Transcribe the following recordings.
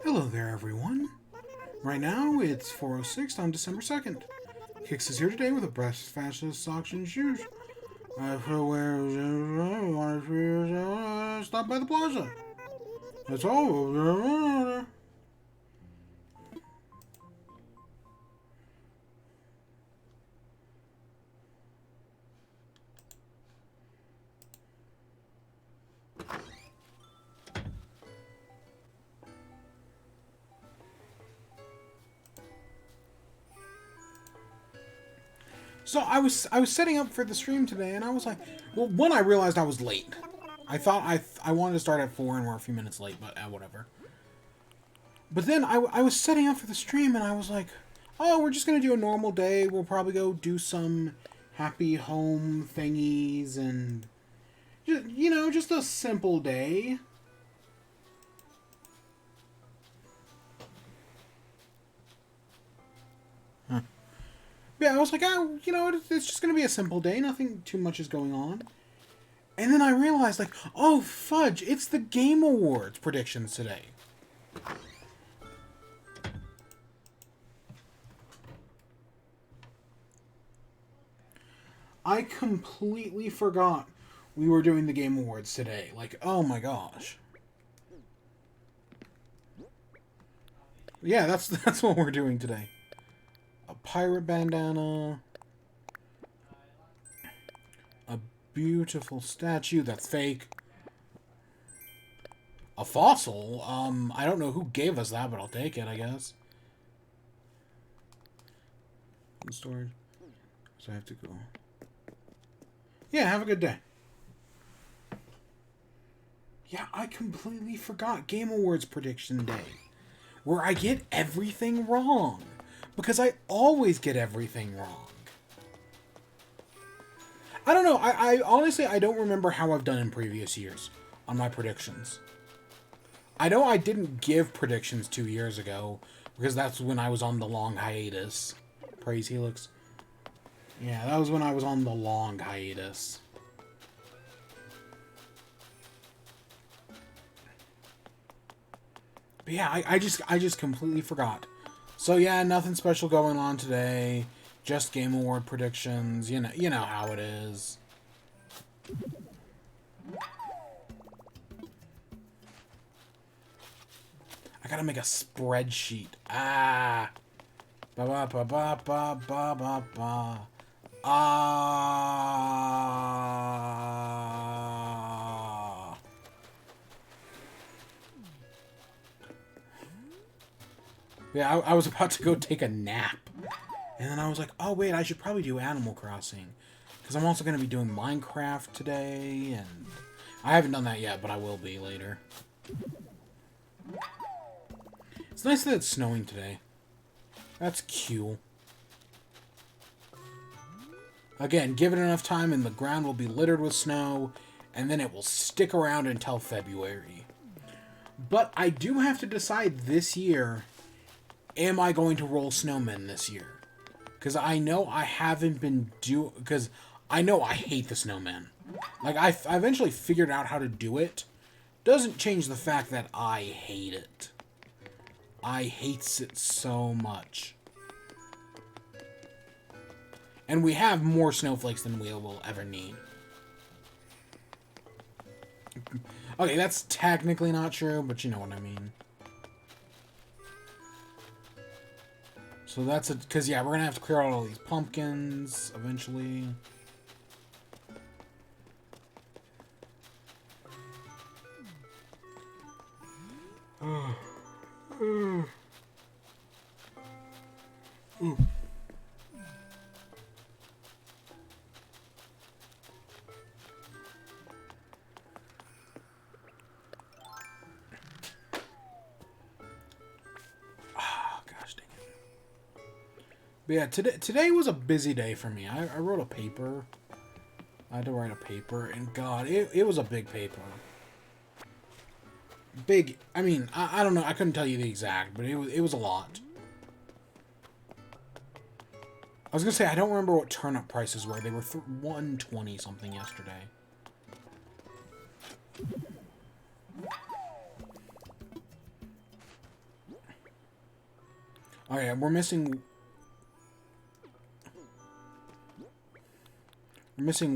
Hello there, everyone. Right now, it's 4:06 on December 2nd. Kix is here today with a breast fastest socks and shoes. Stop by the plaza. That's all. So I was setting up for the stream today, and I was like, well, one, I realized I was late. I thought I wanted to start at 4, and we're a few minutes late, but whatever. But then I was setting up for the stream, and I was like, oh, we're just gonna do a normal day. We'll probably go do some happy home thingies, and just a simple day. Huh. Yeah, I was like, oh, it's just gonna be a simple day. Nothing too much is going on. And then I realized, like, oh, fudge, it's the Game Awards predictions today. I completely forgot we were doing the Game Awards today. Like, oh my gosh. Yeah, that's what we're doing today. A pirate bandana. A beautiful statue that's fake. A fossil? I don't know who gave us that, but I'll take it, I guess. In storage. So I have to go. Yeah, have a good day. Yeah, I completely forgot Game Awards prediction day, where I get everything wrong. Because I always get everything wrong. I don't know. I honestly, I don't remember how I've done in previous years on my predictions. I know I didn't give predictions 2 years ago, because that's when I was on the long hiatus. Praise Helix. Yeah, that was when I was on the long hiatus. But yeah, I just completely forgot. So yeah, nothing special going on today. Just Game Award predictions. You know how it is. I gotta make a spreadsheet. Ah. Ba ba ba ba ba ba ba ba. Ah. Yeah, I was about to go take a nap. And then I was like, oh wait, I should probably do Animal Crossing. Because I'm also going to be doing Minecraft today, and I haven't done that yet, but I will be later. It's nice that it's snowing today. That's cute. Again, give it enough time and the ground will be littered with snow, and then it will stick around until February. But I do have to decide this year, am I going to roll snowmen this year? Because I know I haven't been because I know I hate the snowman. Like, I eventually figured out how to do it. Doesn't change the fact that I hate it. I hates it so much. And we have more snowflakes than we will ever need. Okay, that's technically not true, but you know what I mean. So that's it, because yeah, we're gonna have to clear out all these pumpkins eventually. Ooh. But yeah, today was a busy day for me. I wrote a paper. I had to write a paper, and God, it was a big paper. Big, I mean, I don't know, I couldn't tell you the exact, but it was a lot. I was gonna say, I don't remember what turnip prices were. They were 120 something yesterday. Oh yeah, we're missing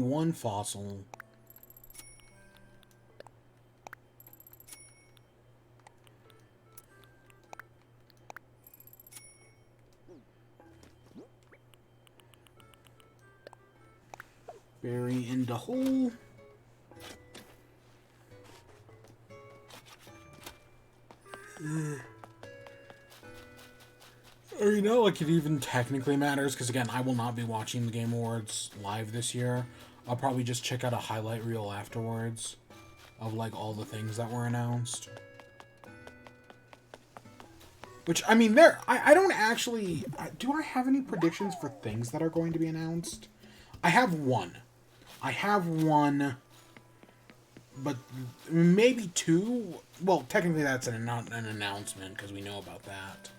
one fossil. Bury in the hole. Or, you know, like, it even technically matters, because, again, I will not be watching the Game Awards live this year. I'll probably just check out a highlight reel afterwards of, like, all the things that were announced. Which, I mean, I don't actually... Do I have any predictions for things that are going to be announced? I have one. But maybe two? Well, technically that's not an announcement, because we know about that.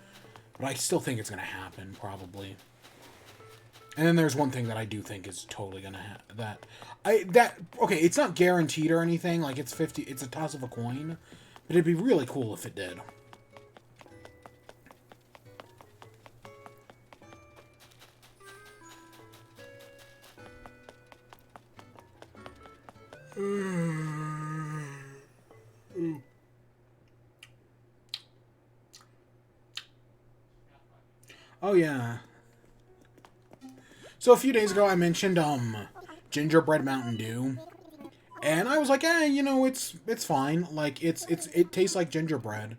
But I still think it's going to happen, probably. And then there's one thing that I do think is totally going to happen. Okay, it's not guaranteed or anything. Like, it's a toss of a coin. But it'd be really cool if it did. Oh, yeah. So a few days ago I mentioned, Gingerbread Mountain Dew. And I was like, you know, it's fine. Like, it tastes like gingerbread.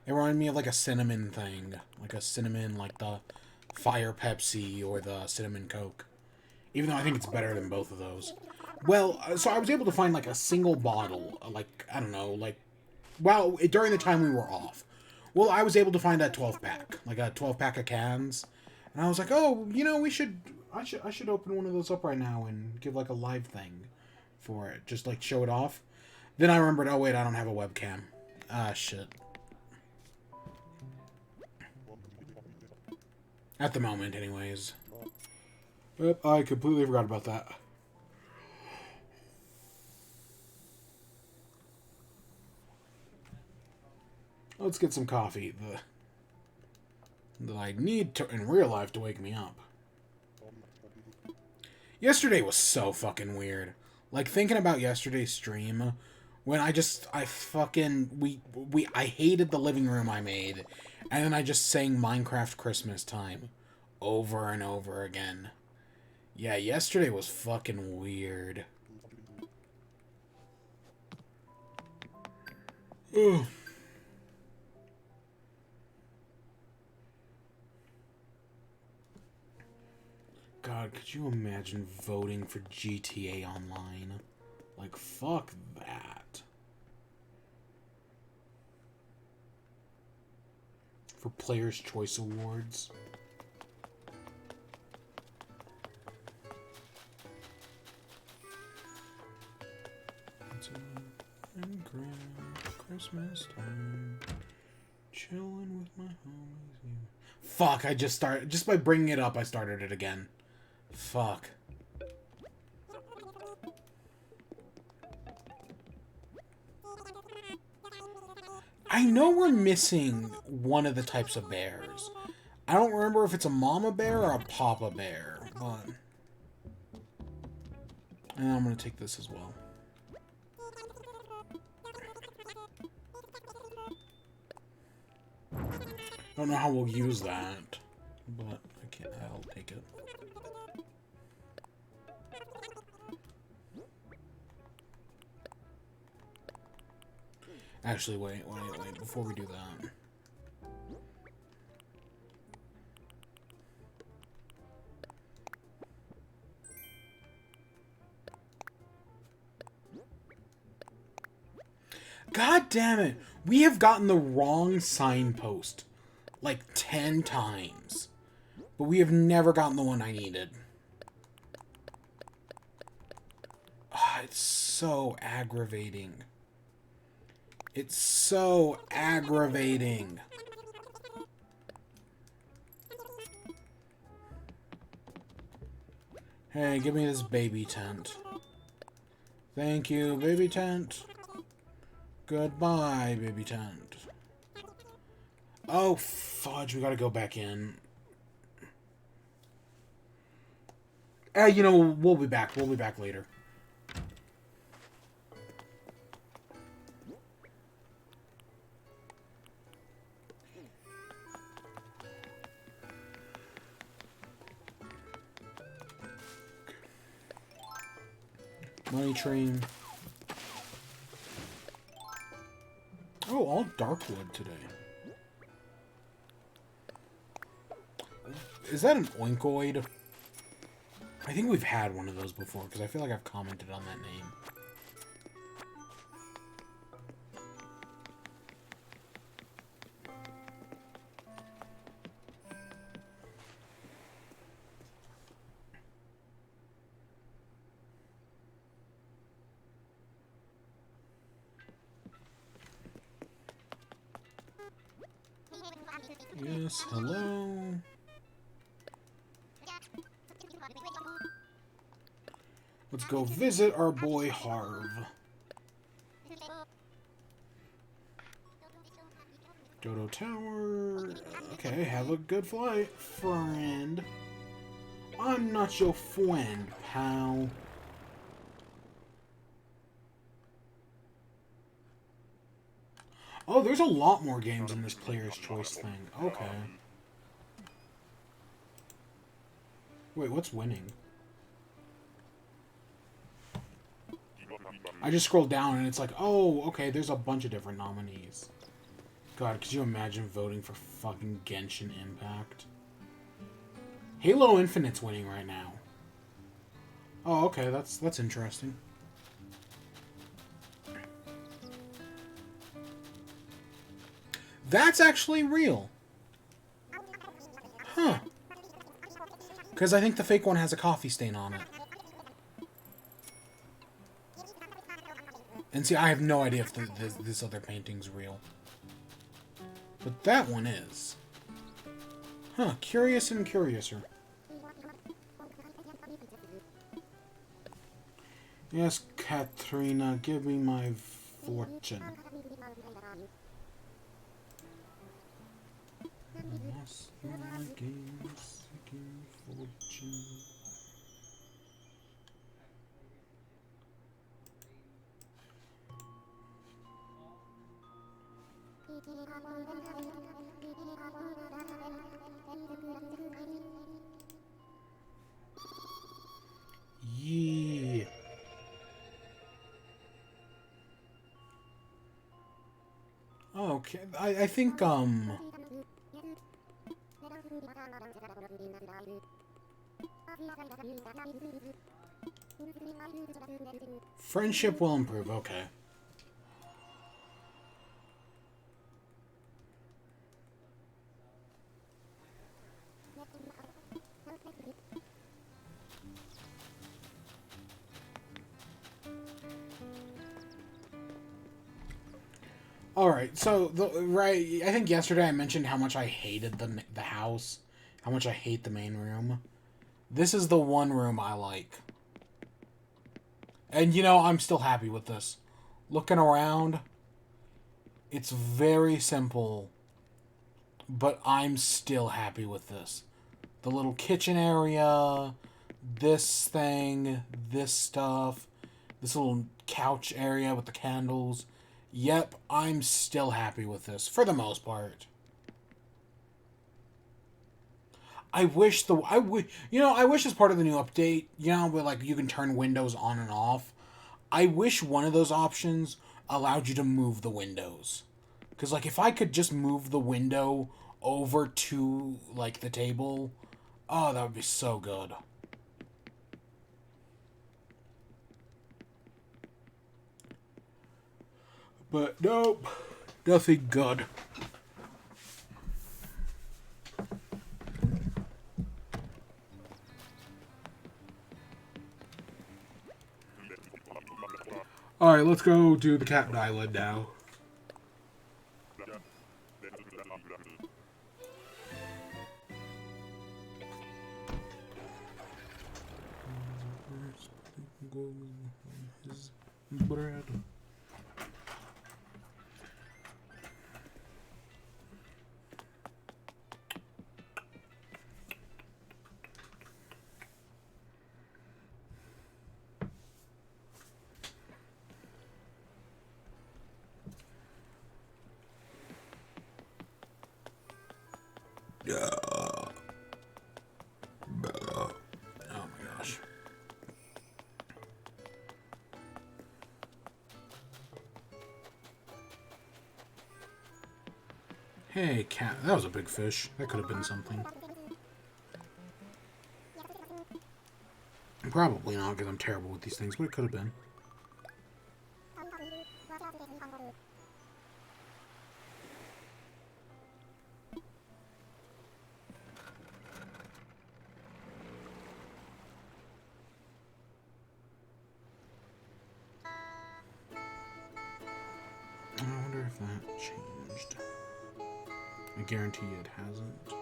It reminded me of, like, a cinnamon thing. Like a cinnamon, like the Fire Pepsi or the Cinnamon Coke. Even though I think it's better than both of those. Well, so I was able to find, like, a single bottle, like, I don't know, like, well, during the time we were off. Well, I was able to find a 12-pack, like a 12-pack of cans. And I was like, oh, you know, I should open one of those up right now and give, like, a live thing for it. Just, like, show it off. Then I remembered, oh, wait, I don't have a webcam. Ah, shit. At the moment, anyways. Yep, I completely forgot about that. Let's get some coffee. That I need to in real life to wake me up. Yesterday was so fucking weird. Like, thinking about yesterday's stream, when I hated the living room I made, and then I just sang Minecraft Christmas Time over and over again. Yeah, yesterday was fucking weird. Ugh. God, could you imagine voting for GTA Online? Like, fuck that. For Player's Choice Awards. It's a Christmas time. Chilling with my homies. Fuck, I just started. Just by bringing it up, I started it again. Fuck. I know we're missing one of the types of bears. I don't remember if it's a mama bear or a papa bear, but... And I'm gonna take this as well. I don't know how we'll use that, but I'll take it. Actually, wait, before we do that. God damn it! We have gotten the wrong signpost like 10 times But we have never gotten the one I needed. It's so aggravating. It's so aggravating. Hey, give me this baby tent. Thank you, baby tent. Goodbye, baby tent. Oh, fudge, we gotta go back in. You know, we'll be back. We'll be back later. Money train. Oh, all darkwood today. Is that an oinkoid? I think we've had one of those before, because I feel like I've commented on that name. Yes, hello. Let's go visit our boy Harv. Dodo Tower. Okay, have a good flight, friend. I'm not your friend, pal. Oh, there's a lot more games in this player's choice thing. Okay. Wait, what's winning? I just scrolled down and it's like, oh, okay, there's a bunch of different nominees. God, could you imagine voting for fucking Genshin Impact? Halo Infinite's winning right now. Oh, okay, that's interesting. That's actually real. Huh. Because I think the fake one has a coffee stain on it. And see, I have no idea if this other painting's real. But that one is. Huh, curious and curiouser. Yes, Katrina, give me my fortune. Yes, my game seeking fortune. Yeah. Okay, I think, friendship will improve, okay. Alright, so, I think yesterday I mentioned how much I hated the house. How much I hate the main room. This is the one room I like. And, you know, I'm still happy with this. Looking around, it's very simple, but I'm still happy with this. The little kitchen area, this thing, this stuff, this little couch area with the candles. Yep, I'm still happy with this, for the most part. I wish as part of the new update, where, like, you can turn windows on and off. I wish one of those options allowed you to move the windows. Because, like, if I could just move the window over to, like, the table, oh, that would be so good. But nope, nothing good. Alright, let's go do the Cat Island now. Bread. Oh my gosh. Hey, cat. That was a big fish. That could have been something. Probably not, because I'm terrible with these things, but it could have been. I wonder if that changed. I guarantee it hasn't. God,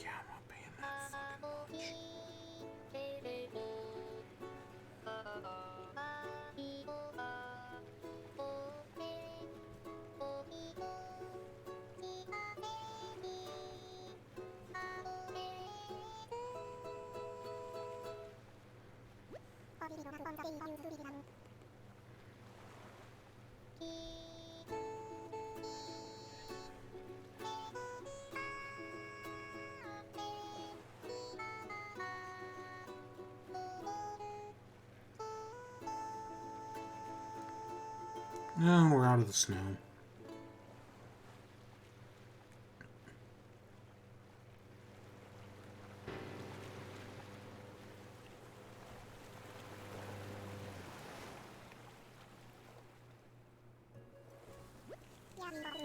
yeah, I'm not paying that fucking much. No, we're out of the snow.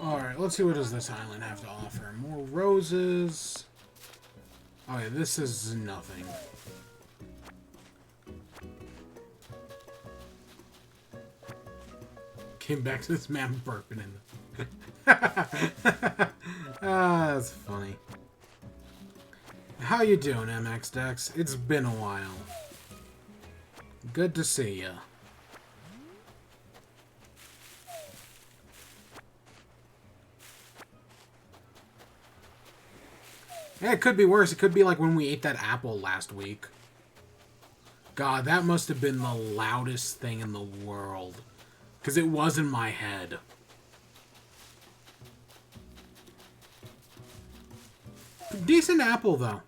Alright, let's see what does this island have to offer. More roses. Oh yeah, this is nothing. Came back to this man burping in the... Ah, that's funny. How you doing, MX Dex? It's been a while. Good to see ya. Yeah, it could be worse. It could be like when we ate that apple last week. God, that must have been the loudest thing in the world. Because it was in my head. Decent apple, though.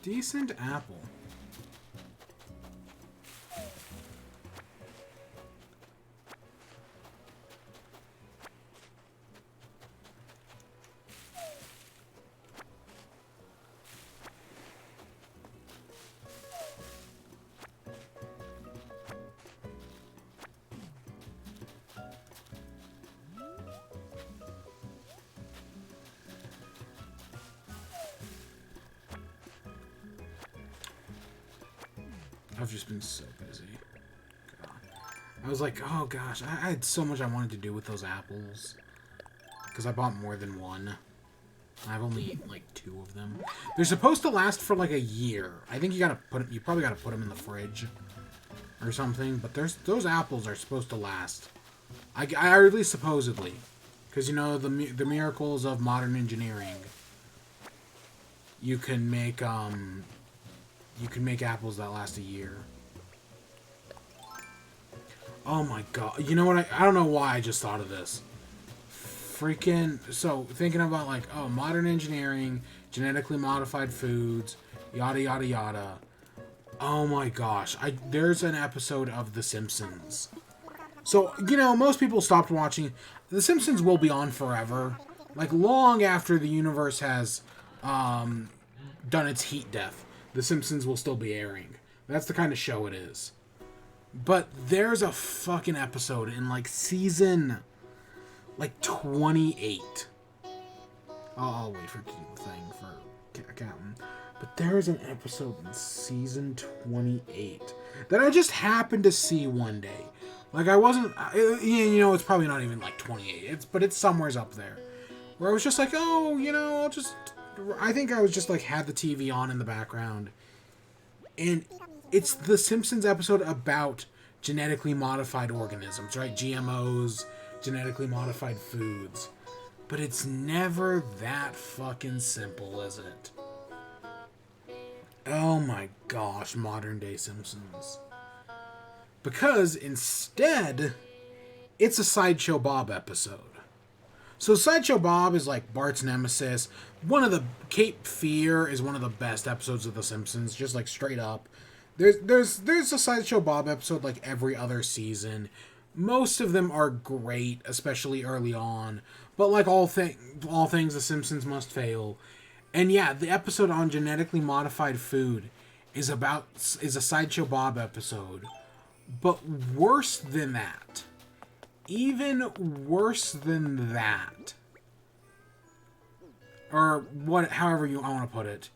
Decent apple. I've just been so busy. God. I was like, oh gosh, I had so much I wanted to do with those apples. Because I bought more than one. I've only eaten like 2 of them. They're supposed to last for like a year. I think you probably gotta put them in the fridge or something. But those apples are supposed to last. Or at least supposedly. Because you know the miracles of modern engineering. You can make apples that last a year. Oh my god. You know what? I don't know why I just thought of this. Freaking... So, thinking about like, oh, modern engineering, genetically modified foods, yada yada yada. Oh my gosh. There's an episode of The Simpsons. So, you know, most people stopped watching. The Simpsons will be on forever. Like, long after the universe has done its heat death. The Simpsons will still be airing. That's the kind of show it is. But there's a fucking episode in, like, season, like, 28. I'll wait for it to do the thing for counting. But there is an episode in season 28 that I just happened to see one day. Like, I wasn't, it's probably not even like 28, but it's somewhere's up there. Where I was just like, I think I was just like, had the TV on in the background. And it's the Simpsons episode about genetically modified organisms, right? GMOs, genetically modified foods. But it's never that fucking simple, is it? Oh my gosh, modern day Simpsons. Because instead, it's a Sideshow Bob episode. So Sideshow Bob is like Bart's nemesis. Cape Fear is one of the best episodes of The Simpsons, just like straight up. There's a Sideshow Bob episode like every other season. Most of them are great, especially early on. But like all things, The Simpsons must fail. And yeah, the episode on genetically modified food is a Sideshow Bob episode. But worse than that, even worse than that, or however I want to put it,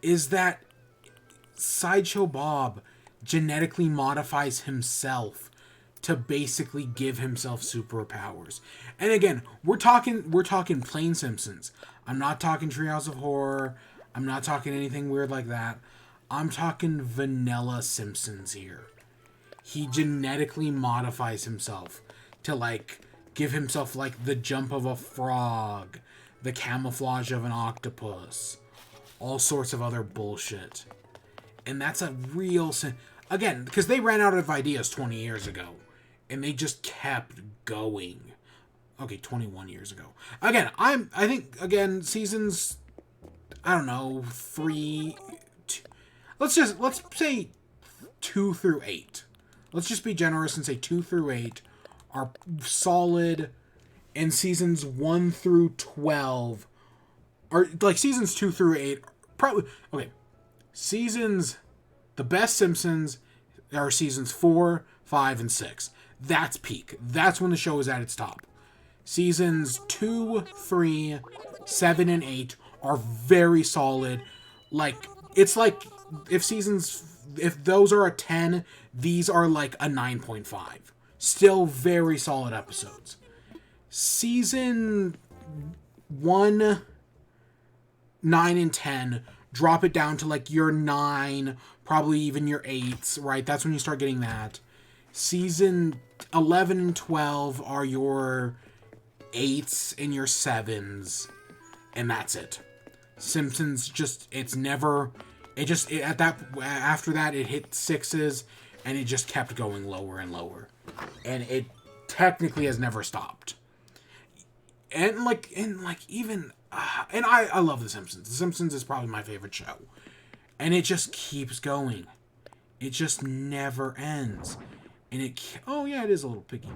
is that Sideshow Bob genetically modifies himself to basically give himself superpowers. And again, we're talking plain Simpsons. I'm not talking Treehouse of Horror. I'm not talking anything weird like that. I'm talking vanilla Simpsons here. He genetically modifies himself to like give himself like the jump of a frog, the camouflage of an octopus, all sorts of other bullshit. And that's a real again, because they ran out of ideas 20 years ago and they just kept going. Okay, 21 years ago. Again, I think seasons, I don't know, 3 let's say 2 through 8. Let's just be generous and say 2 through 8 are solid, and seasons 1 through 12 are like seasons 2 through 8 probably okay. The best Simpsons are seasons 4, 5, and 6. That's peak. That's when the show is at its top. Seasons 2, 3, 7, and 8 are very solid. Like, it's like if those are a 10, these are like a 9.5. Still very solid episodes. Season 1, 9, and 10 drop it down to like your 9, probably even your 8s, right? That's when you start getting that. Season 11 and 12 are your 8s and your 7s, and that's it. Simpsons after that it hit 6s, and it just kept going lower and lower, and it technically has never stopped. And I love The Simpsons. The Simpsons is probably my favorite show, and it just keeps going. It just never ends, and it is a little picky,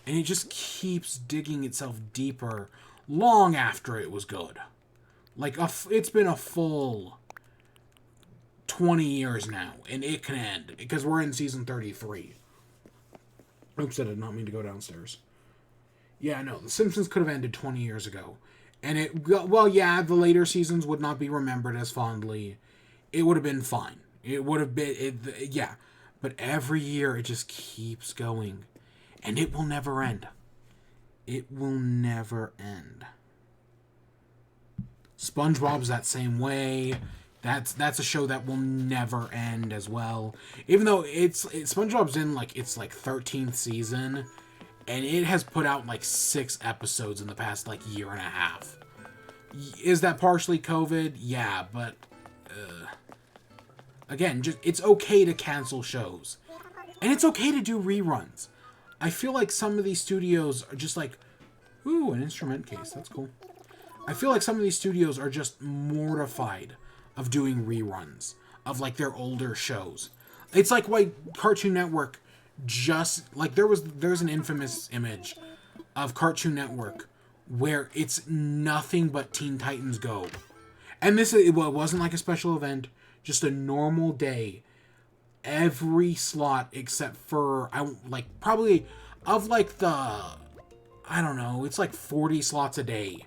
and it just keeps digging itself deeper long after it was good. Like it's been a full 20 years now, and it can end because we're in season 33. Oops, I did not mean to go downstairs. Yeah, no, The Simpsons could have ended 20 years ago. And the later seasons would not be remembered as fondly. It would have been fine. It would have been, But every year it just keeps going. And it will never end. It will never end. SpongeBob's that same way. That's a show that will never end as well. Even though SpongeBob's in its 13th season, and it has put out 6 episodes in the past year and a half. Is that partially COVID? Yeah, but again, it's okay to cancel shows, and it's okay to do reruns. I feel like some of these studios are just ooh, an instrument case. That's cool. I feel like some of these studios are just mortified of doing reruns of their older shows. It's like why Cartoon Network just there's an infamous image of Cartoon Network where it's nothing but Teen Titans Go. And it wasn't a special event, just a normal day. Every slot except for probably of I don't know, it's 40 slots a day.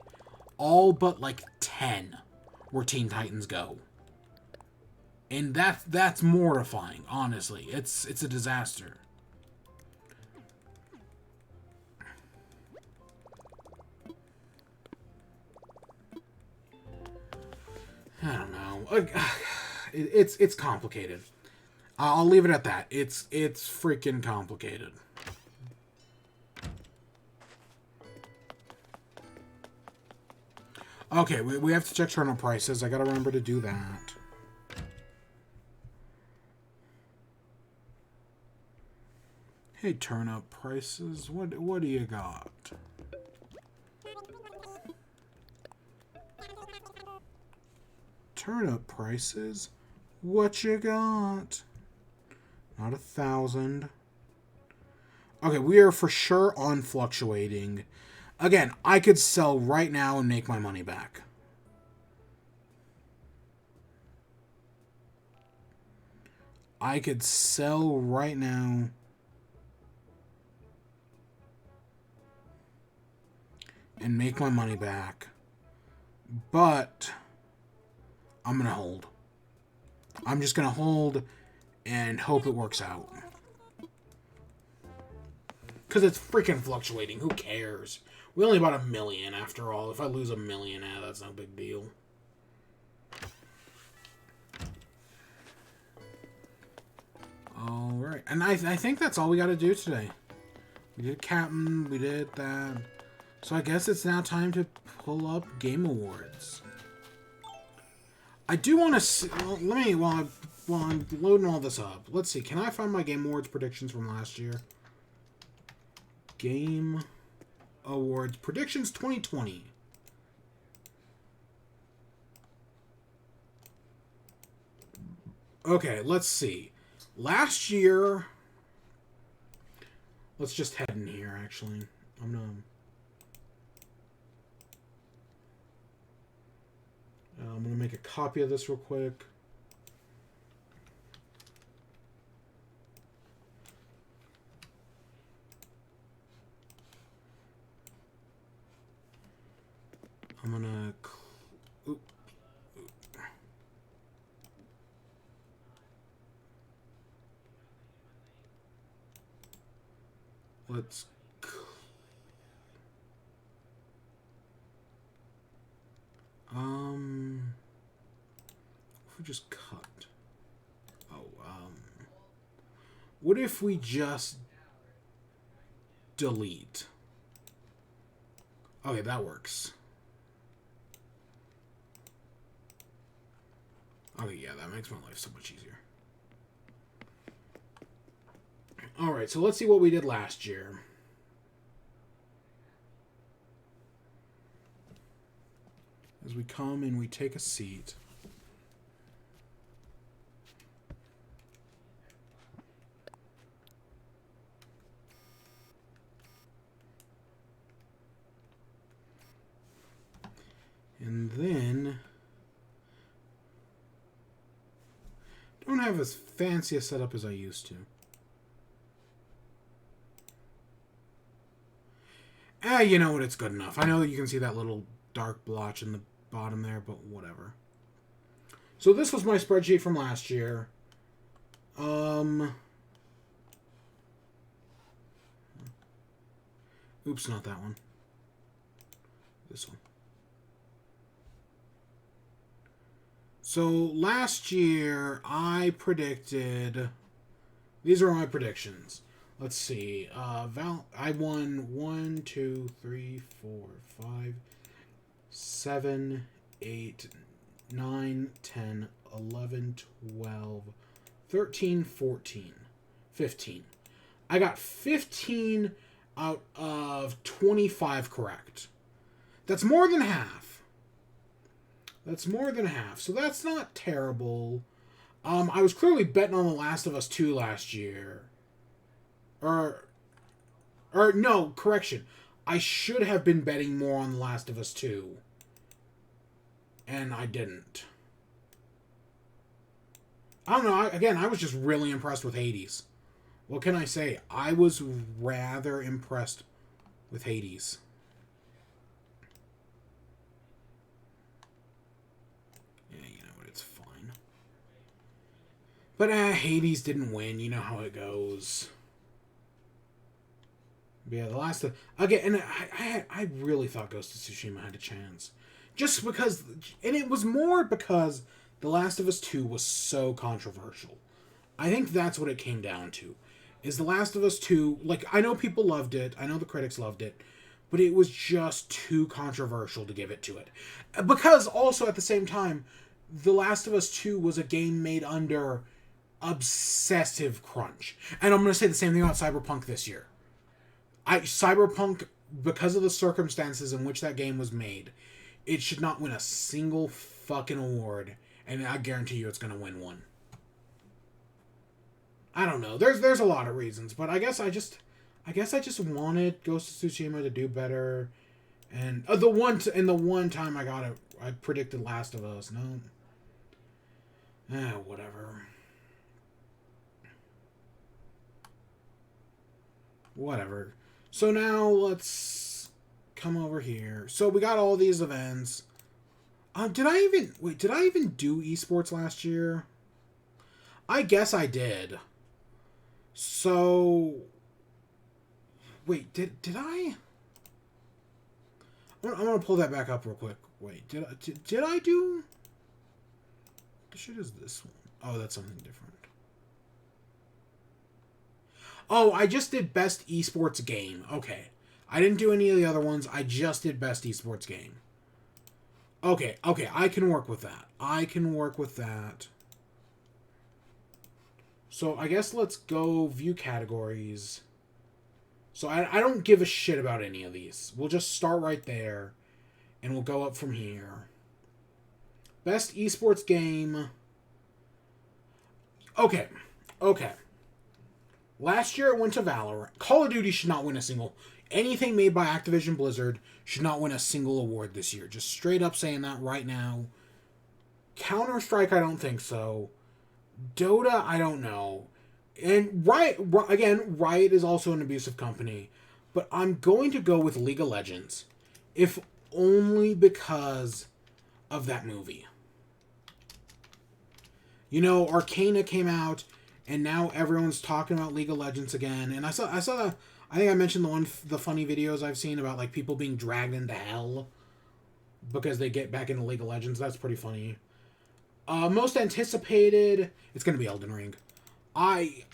All but 10 where Teen Titans Go. And that's mortifying, honestly. It's a disaster. I don't know. It's complicated. I'll leave it at that. It's freaking complicated. Okay, we have to check turnip prices. I gotta remember to do that. Hey, turnip prices. What do you got? Turnip prices? What you got? Not 1,000. Okay, we are for sure on fluctuating. Again, I could sell right now and make my money back. I could sell right now and make my money back. But I'm going to hold. I'm just going to hold and hope it works out. Because it's freaking fluctuating. Who cares? We only bought 1 million after all. If I lose 1 million, that's no big deal. Alright. And I think that's all we got to do today. We did Captain. We did that. So I guess it's now time to pull up Game Awards. I do want to see... Let me... While I'm loading all this up. Let's see. Can I find my Game Awards predictions from last year? Game Awards Predictions 2020. Okay, let's see. Last year... Let's just head in here, actually. I'm gonna make a copy of this real quick. I'm gonna... Let's... If we just cut... What if we just delete? Okay, that works. Okay, yeah, that makes my life so much easier. Alright, so let's see what we did last year. As we come and we take a seat. And then... don't have as fancy a setup as I used to. You know what? It's good enough. I know that you can see that little dark blotch in the bottom there, but whatever. So this was my spreadsheet from last year. Oops, not that one. This one. So last year I predicted... These are my predictions. Let's see. I won 1, 2, 3, 4, 5, 7, 8, 9, 10, 11, 12, 13, 14, 15. I got 15 out of 25 correct. That's more than half. That's more than half. So that's not terrible. I was clearly betting on The Last of Us 2 last year. Or no, correction. I should have been betting more on The Last of Us 2. And I didn't. I don't know. Again, I was just really impressed with Hades. What can I say? I was rather impressed with Hades. But Hades didn't win. You know how it goes. Yeah, the last of, again, and I really thought Ghost of Tsushima had a chance, just because, and it was more because The Last of Us 2 was so controversial. I think that's what it came down to. Is The Last of Us 2, like, I know people loved it, I know the critics loved it, but it was just too controversial to give it to it. Because also at the same time, The Last of Us 2 was a game made under obsessive crunch. And I'm going to say the same thing about Cyberpunk this year. Cyberpunk, because of the circumstances in which that game was made, it should not win a single fucking award, and I guarantee you it's going to win one. I don't know. There's a lot of reasons, but I guess I just wanted Ghost of Tsushima to do better, and the one time I got it, I predicted Last of Us. No, whatever. Whatever. So now let's come over here. So we got all these events. Did I even do esports last year? I guess I did. So wait, did I? I'm gonna pull that back up real quick. Wait, did I do? What the shit is this one? Oh, that's something different. Oh, I just did best esports game. Okay. I didn't do any of the other ones. I just did best esports game. Okay, I can work with that. So I guess let's go view categories. So I don't give a shit about any of these. We'll just start right there, and we'll go up from here. Best esports game. Okay. Last year it went to Valorant. Call of Duty should not win a single. Anything made by Activision Blizzard should not win a single award this year. Just straight up saying that right now. Counter-Strike, I don't think so. Dota, I don't know. And Riot is also an abusive company. But I'm going to go with League of Legends. If only because of that movie. You know, Arcana came out, and now everyone's talking about League of Legends again. And I saw the, I think I mentioned the funny videos I've seen about like people being dragged into hell because they get back into League of Legends. That's pretty funny. Most anticipated, it's going to be Elden Ring. I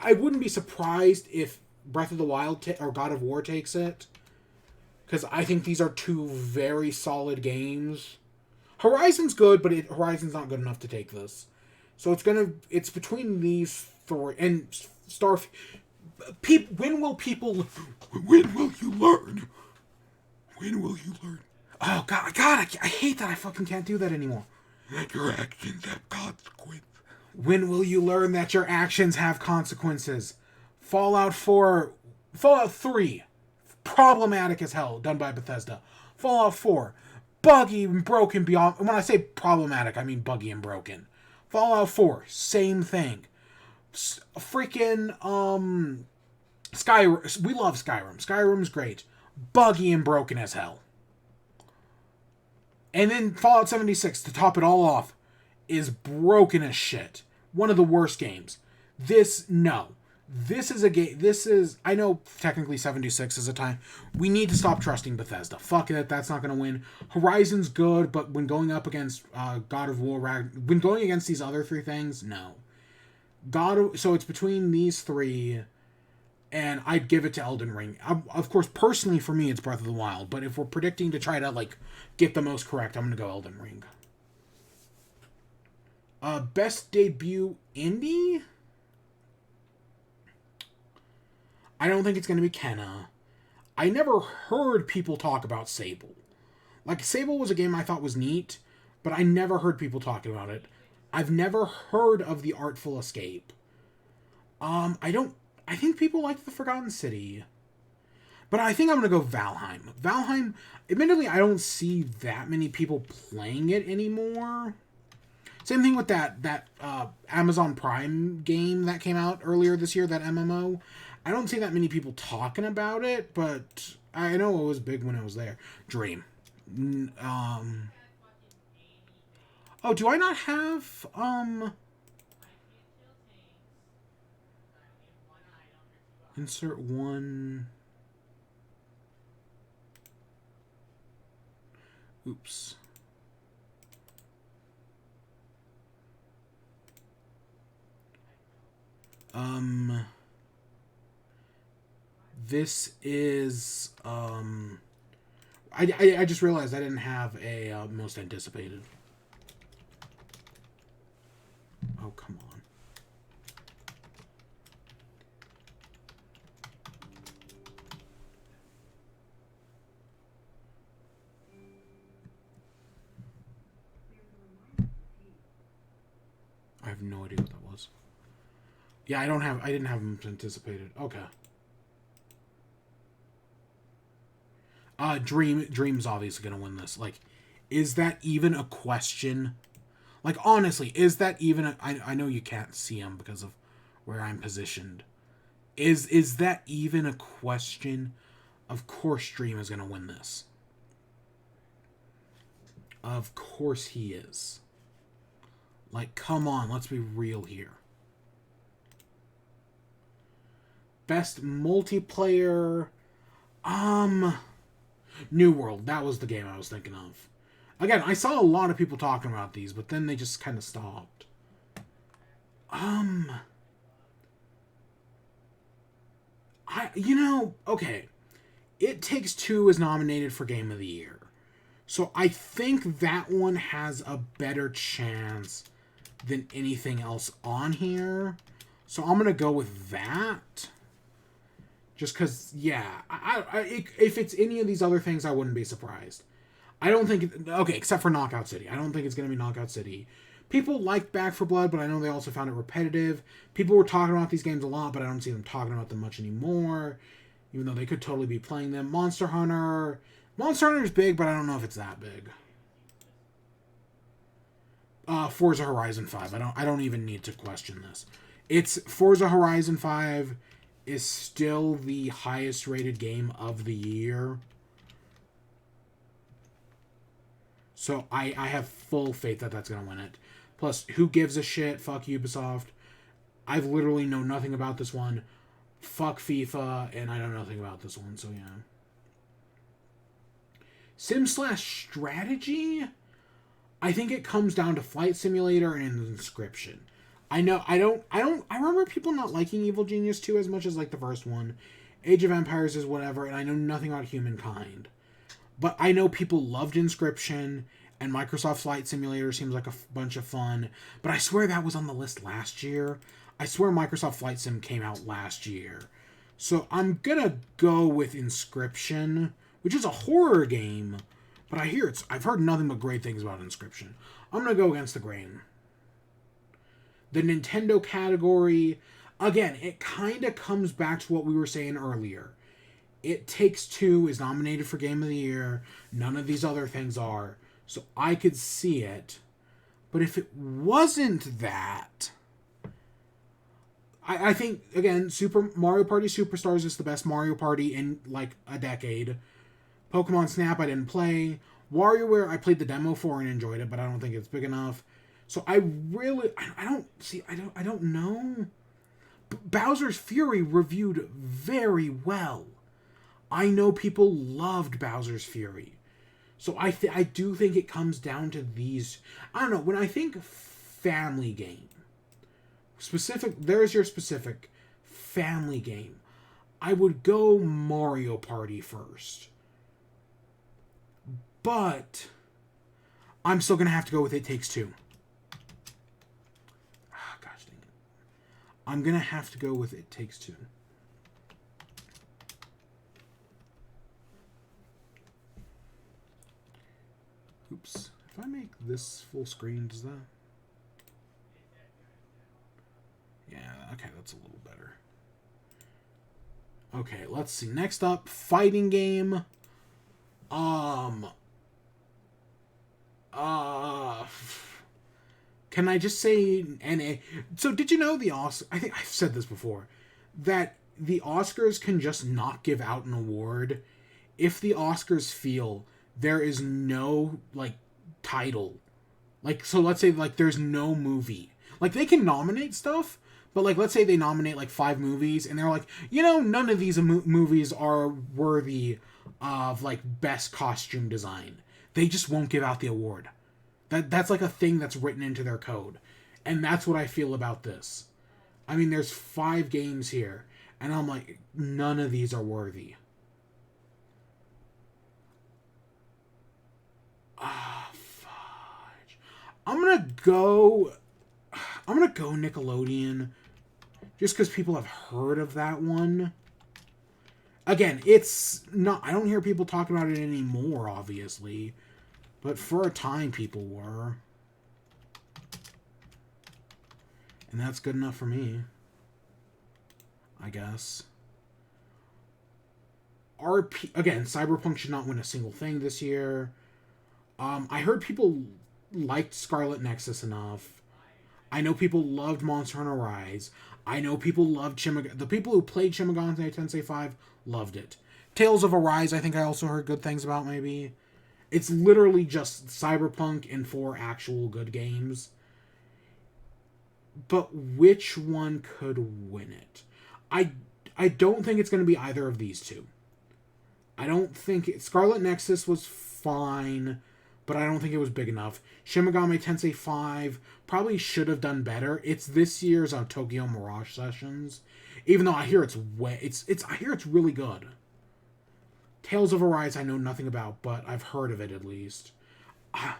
wouldn't be surprised if Breath of the Wild or God of War takes it, because I think these are two very solid games. Horizon's good, but Horizon's not good enough to take this. So it's between these three and Starfield. When will you learn? When will you learn? Oh God, I hate that I fucking can't do that anymore. That your actions have consequences. When will you learn that your actions have consequences? Fallout 3, problematic as hell, done by Bethesda. Fallout 4, buggy and broken beyond. When I say problematic, I mean buggy and broken. Fallout 4, same thing. Freaking Skyrim. We love Skyrim. Skyrim's great. Buggy and broken as hell. And then Fallout 76, to top it all off, is broken as shit. One of the worst games. This is a game. I know technically 76 is a time. We need to stop trusting Bethesda. Fuck it, that's not going to win. Horizon's good, but when going up against God of War, when going against these other three things, no. So it's between these three, and I'd give it to Elden Ring. Of course, personally for me, it's Breath of the Wild, but if we're predicting to try to like get the most correct, I'm going to go Elden Ring. Best debut indie? I don't think it's going to be Kenna. I never heard people talk about Sable. Like, Sable was a game I thought was neat, but I never heard people talking about it. I've never heard of The Artful Escape. I think people like The Forgotten City. But I think I'm going to go Valheim. Valheim, admittedly, I don't see that many people playing it anymore. Same thing with that Amazon Prime game that came out earlier this year, that MMO. I don't see that many people talking about it, but I know it was big when it was there. Dream. Oh, do I not have Insert one. Oops. This is, I just realized I didn't have a most anticipated. Oh, come on. I have no idea what that was. Yeah, I didn't have them anticipated. Okay. Dream's obviously gonna win this. Like, is that even a question? Like, honestly, is that even I know you can't see him because of where I'm positioned. Is that even a question? Of course Dream is gonna win this. Of course he is. Like, come on, let's be real here. Best multiplayer. New World. That was the game I was thinking of. Again, I saw a lot of people talking about these, but then they just kind of stopped. Okay. It Takes Two is nominated for Game of the Year. So I think that one has a better chance than anything else on here. So I'm going to go with that. Just because, yeah, if it's any of these other things, I wouldn't be surprised. I don't think... Okay, except for Knockout City. I don't think it's going to be Knockout City. People liked Back 4 Blood, but I know they also found it repetitive. People were talking about these games a lot, but I don't see them talking about them much anymore. Even though they could totally be playing them. Monster Hunter... Monster Hunter is big, but I don't know if it's that big. Forza Horizon 5. I don't even need to question this. It's Forza Horizon 5 is still the highest rated game of the year. So I have full faith that that's going to win it. Plus, who gives a shit? Fuck Ubisoft. I've literally know nothing about this one. Fuck FIFA, and I know nothing about this one, so yeah. Sim/strategy? I think it comes down to Flight Simulator and Inscription. I remember people not liking Evil Genius 2 as much as like the first one. Age of Empires is whatever, and I know nothing about Humankind. But I know people loved Inscription, and Microsoft Flight Simulator seems like a bunch of fun. But I swear that was on the list last year. I swear Microsoft Flight Sim came out last year. So I'm gonna go with Inscription, which is a horror game. But I've heard nothing but great things about Inscription. I'm gonna go against the grain. The Nintendo category, again, it kind of comes back to what we were saying earlier. It Takes Two is nominated for Game of the Year. None of these other things are. So I could see it. But if it wasn't that, I think, again, Super Mario Party Superstars is the best Mario Party in, like, a decade. Pokemon Snap I didn't play. WarioWare I played the demo for and enjoyed it, but I don't think it's big enough. So I don't know. Bowser's Fury reviewed very well. I know people loved Bowser's Fury. So I do think it comes down to these. I don't know. When I think family game, there's your specific family game. I would go Mario Party first. But I'm still going to have to go with It Takes Two. Gosh dang it. I'm going to have to go with It Takes Two. Oops. If I make this full screen, does that... Yeah, okay, that's a little better. Okay, let's see. Next up, fighting game. Can I just say NA? So did you know the Oscars... I think I've said this before. That the Oscars can just not give out an award if the Oscars feel there is no, like, title. Like, so let's say, like, there's no movie. Like, they can nominate stuff, But like, let's say they nominate like 5 movies, and they're like, none of these movies are worthy of like best costume design. They just won't give out the award. That's like a thing that's written into their code, and that's what I feel about this. I mean, there's 5 games here, and I'm like, none of these are worthy. Ah, fudge. I'm gonna go Nickelodeon, just because people have heard of that one. Again, it's not. I don't hear people talking about it anymore, obviously, but for a time, people were, and that's good enough for me, I guess. Again, Cyberpunk should not win a single thing this year. I heard people liked Scarlet Nexus enough. I know people loved Monster Hunter Rise. I know people loved the people who played Shin Megami Tensei 5 loved it. Tales of Arise, I think I also heard good things about, maybe. It's literally just Cyberpunk and 4 actual good games. But which one could win it? I don't think it's going to be either of these two. I don't think Scarlet Nexus was fine, but I don't think it was big enough. Shin Megami Tensei 5 probably should have done better. It's this year's Tokyo Mirage Sessions, even though I hear I hear it's really good. Tales of Arise I know nothing about, but I've heard of it at least. God,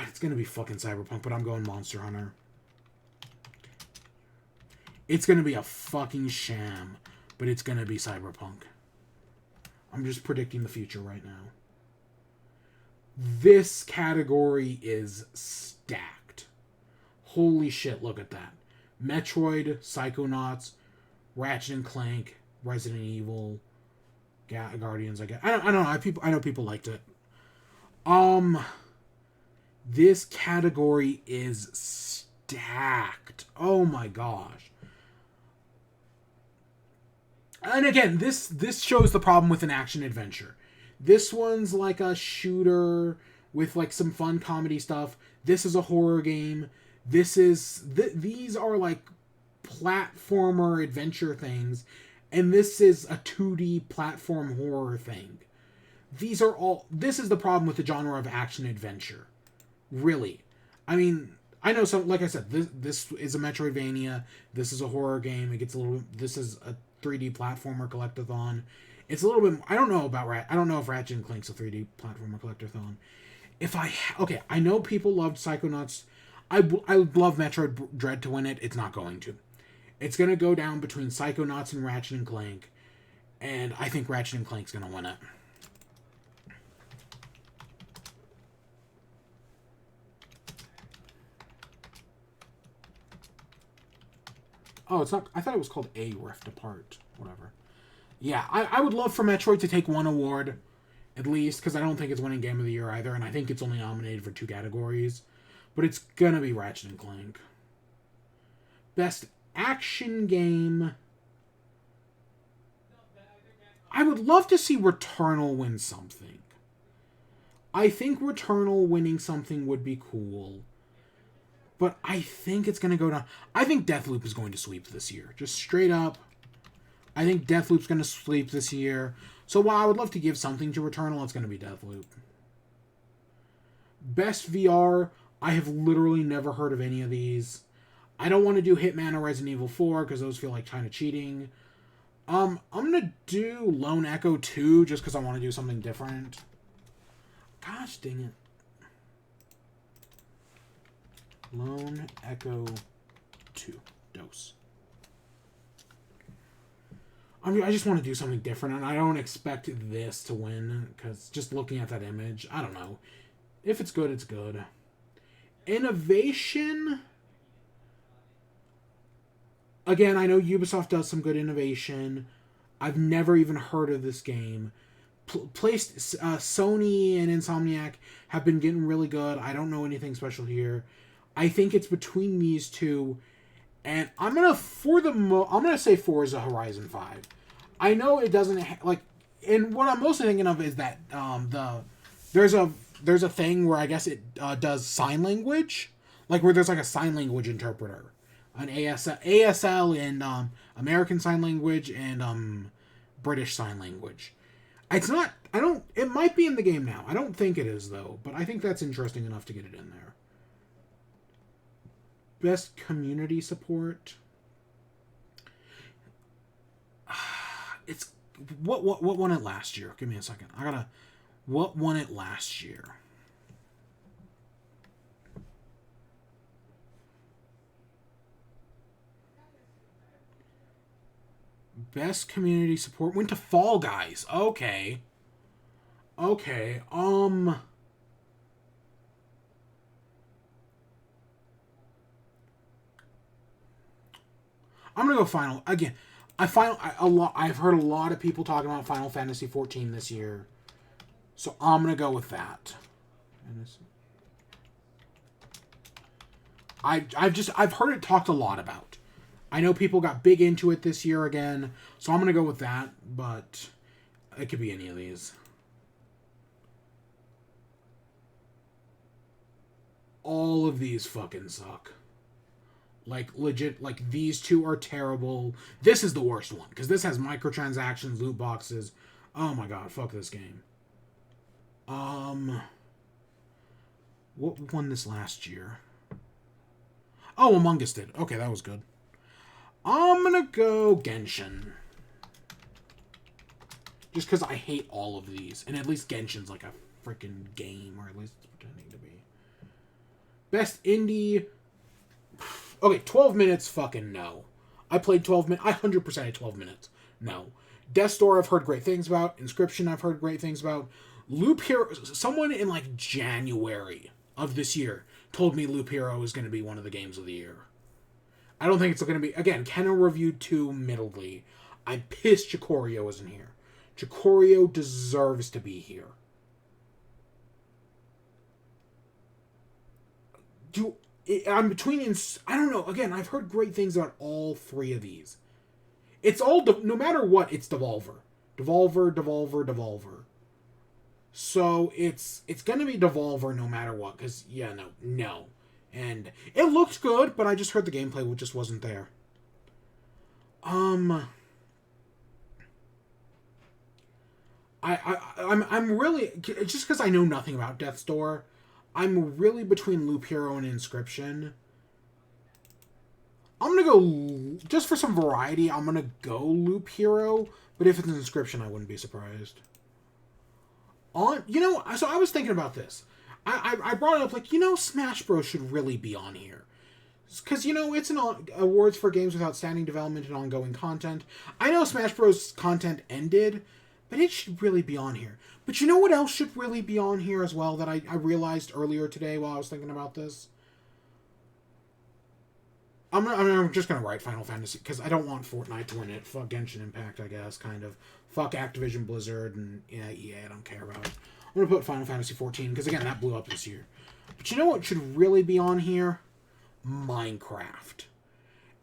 it's gonna be fucking Cyberpunk, but I'm going Monster Hunter. It's gonna be a fucking sham, but it's gonna be Cyberpunk. I'm just predicting the future right now. This category is stacked. Holy shit, look at that. Metroid, Psychonauts, Ratchet and Clank, Resident Evil, Guardians, I guess. I don't know. I know people liked it. This category is stacked. Oh my gosh. And again, this shows the problem with an action adventure. This one's like a shooter with like some fun comedy stuff. This is a horror game. These are like platformer adventure things, and this is a 2D platform horror thing. This is the problem with the genre of action adventure. Really. I mean, I know some, like I said, this is a Metroidvania. This is a horror game. This is a 3D platformer collectathon. It's a little bit. I don't know if Ratchet and Clank's a 3D platformer collectathon. I know people loved Psychonauts. I love Metroid Dread to win it. It's not going to. It's going to go down between Psychonauts and Ratchet and Clank, and I think Ratchet and Clank's going to win it. Oh, it's not. I thought it was called A Rift Apart. Whatever. Yeah, I would love for Metroid to take one award, at least, because I don't think it's winning Game of the Year either, and I think it's only nominated for 2 categories. But it's gonna be Ratchet and Clank. Best Action Game. I would love to see Returnal win something. I think Returnal winning something would be cool. But I think it's gonna go down. I think Deathloop is going to sweep this year. Just straight up. I think Deathloop's going to sweep this year. So while I would love to give something to Returnal, it's going to be Deathloop. Best VR, I have literally never heard of any of these. I don't want to do Hitman or Resident Evil 4 because those feel like kind of cheating. I'm going to do Lone Echo 2 just because I want to do something different. Gosh dang it. Lone Echo 2. Dose. I just want to do something different, and I don't expect this to win, because just looking at that image, I don't know. If it's good, it's good. Innovation? Again, I know Ubisoft does some good innovation. I've never even heard of this game. Sony and Insomniac have been getting really good. I don't know anything special here. I think it's between these two, and I'm gonna say Forza Horizon 5. I know it doesn't and what I'm mostly thinking of is that there's a thing where I guess it does sign language, like where there's like a sign language interpreter. an ASL in American Sign Language and British Sign Language. It's not. I don't. It might be in the game now. I don't think it is though, but I think that's interesting enough to get it in there. Best community support. It's what won it last year? Give me a second. What won it last year? Best community support went to Fall Guys. Okay. I'm gonna go Final again. I've heard a lot of people talking about Final Fantasy 14 this year, so I'm gonna go with that. I've heard it talked a lot about. I know people got big into it this year again, so I'm gonna go with that. But it could be any of these. All of these fucking suck. Like, legit, like, these two are terrible. This is the worst one, because this has microtransactions, loot boxes. Oh my god, fuck this game. What won this last year? Oh, Among Us did. Okay, that was good. I'm gonna go Genshin. Just because I hate all of these. And at least Genshin's like a freaking game, or at least it's pretending to be. Best indie... Okay, 12 minutes, fucking no. I played 12 minutes. I 100% had 12 minutes. No. Death's Door, I've heard great things about. Inscription, I've heard great things about. Loop Hero, someone in like January of this year told me Loop Hero is going to be one of the games of the year. I don't think it's going to be... Again, Kenna reviewed 2 middling. I'm pissed Chikorio isn't here. Chikorio deserves to be here. I'm between... I don't know. Again, I've heard great things about all 3 of these. It's all... No matter what, it's Devolver. Devolver. So, it's going to be Devolver no matter what. Because, yeah, no. And it looked good, but I just heard the gameplay just wasn't there. I'm really... Just because I know nothing about Death's Door... I'm really between Loop Hero and Inscription. I'm going to go... Just for some variety, I'm going to go Loop Hero. But if it's Inscription, I wouldn't be surprised. So I was thinking about this. I brought it up like, Smash Bros. Should really be on here. Because, it's an awards for games with outstanding development and ongoing content. I know Smash Bros. Content ended, but it should really be on here. But you know what else should really be on here as well that I realized earlier today while I was thinking about this? I'm just going to write Final Fantasy, because I don't want Fortnite to win it. Fuck Genshin Impact, I guess, kind of. Fuck Activision Blizzard, and EA, I don't care about it. I'm going to put Final Fantasy 14, because again, that blew up this year. But you know what should really be on here? Minecraft.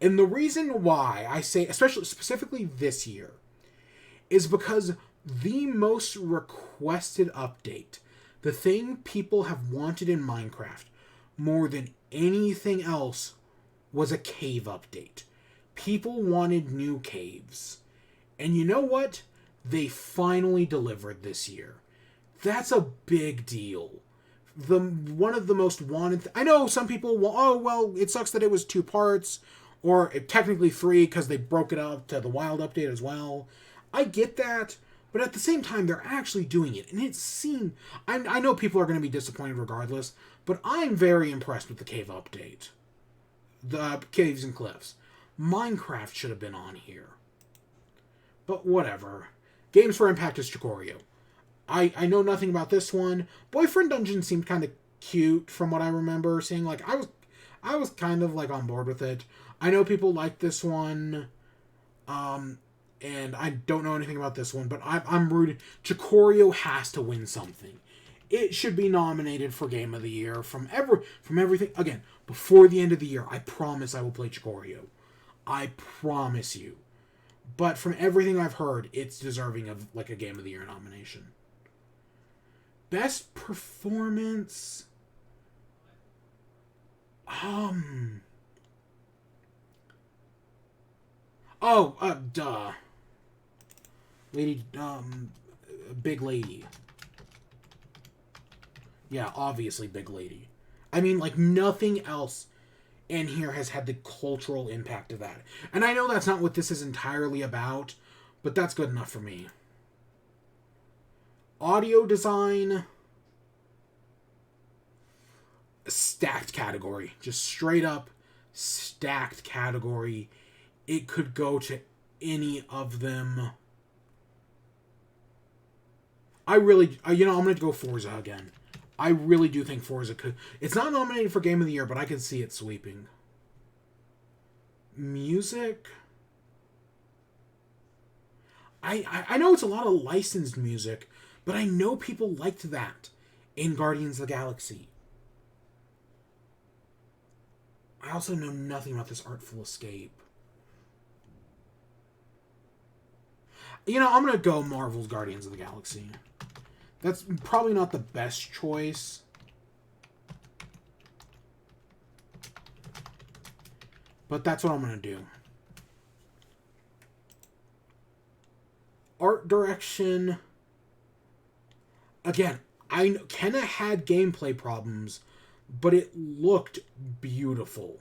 And the reason why I say, specifically this year, is because the most requested update, the thing people have wanted in Minecraft more than anything else, was a cave update. People wanted new caves. And you know what? They finally delivered this year. That's a big deal. One of the most wanted... I know some people... it sucks that it was 2 parts. Or technically 3 because they broke it up to the Wild update as well. I get that. But at the same time, they're actually doing it. And it seemed... I know people are going to be disappointed regardless. But I'm very impressed with the cave update. The Caves and Cliffs. Minecraft should have been on here. But whatever. Games for Impact is Chikorio. I know nothing about this one. Boyfriend Dungeon seemed kind of cute from what I remember seeing. Like, I was kind of like on board with it. I know people like this one. And I don't know anything about this one, but I'm rooting. Chikorio has to win something. It should be nominated for Game of the Year from everything. Again, before the end of the year, I promise I will play Chikorio. I promise you. But from everything I've heard, it's deserving of like a Game of the Year nomination. Best performance. Oh, duh. Lady, Big Lady. Yeah, obviously Big Lady. I mean, like, nothing else in here has had the cultural impact of that. And I know that's not what this is entirely about, but that's good enough for me. Audio design, stacked category. Just straight up stacked category. It could go to any of them. I'm going to go Forza again. I really do think Forza could... It's not nominated for Game of the Year, but I can see it sweeping. Music... I know it's a lot of licensed music, but I know people liked that in Guardians of the Galaxy. I also know nothing about this Artful Escape. I'm going to go Marvel's Guardians of the Galaxy. That's probably not the best choice. But that's what I'm going to do. Art direction. Again, I know Kenna had gameplay problems, but it looked beautiful.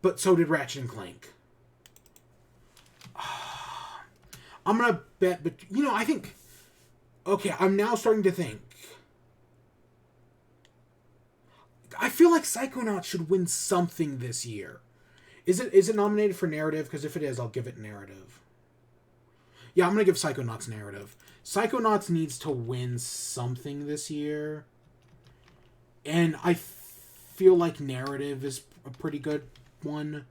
But so did Ratchet and Clank. I'm going to bet, but I think... Okay, I'm now starting to think. I feel like Psychonauts should win something this year. Is it nominated for narrative? Because if it is, I'll give it narrative. Yeah, I'm going to give Psychonauts narrative. Psychonauts needs to win something this year. And I feel like narrative is a pretty good one.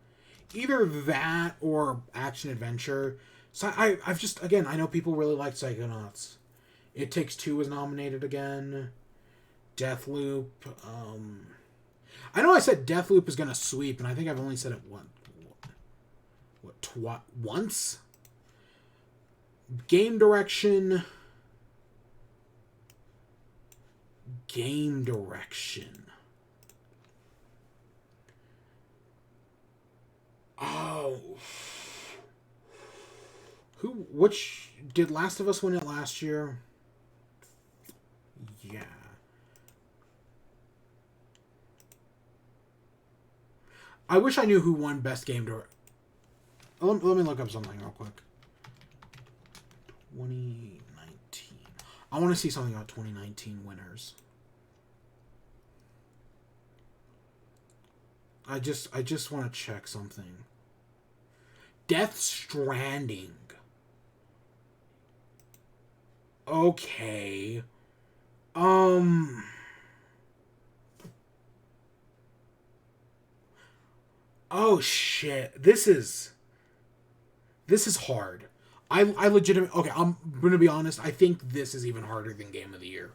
Either that or action-adventure. So I've just, again, I know people really like Psychonauts. It Takes Two was nominated again. Deathloop. I know I said Deathloop is going to sweep, and I think I've only said it once? Game direction. Oh. Which, did Last of Us win it last year? Yeah. I wish I knew who won Best Game Direction. Let me look up something real quick. 2019. I want to see something about 2019 winners. I just want to check something. Death Stranding. Okay. Oh shit. This is hard. I legitimately... Okay, I'm going to be honest. I think this is even harder than Game of the Year.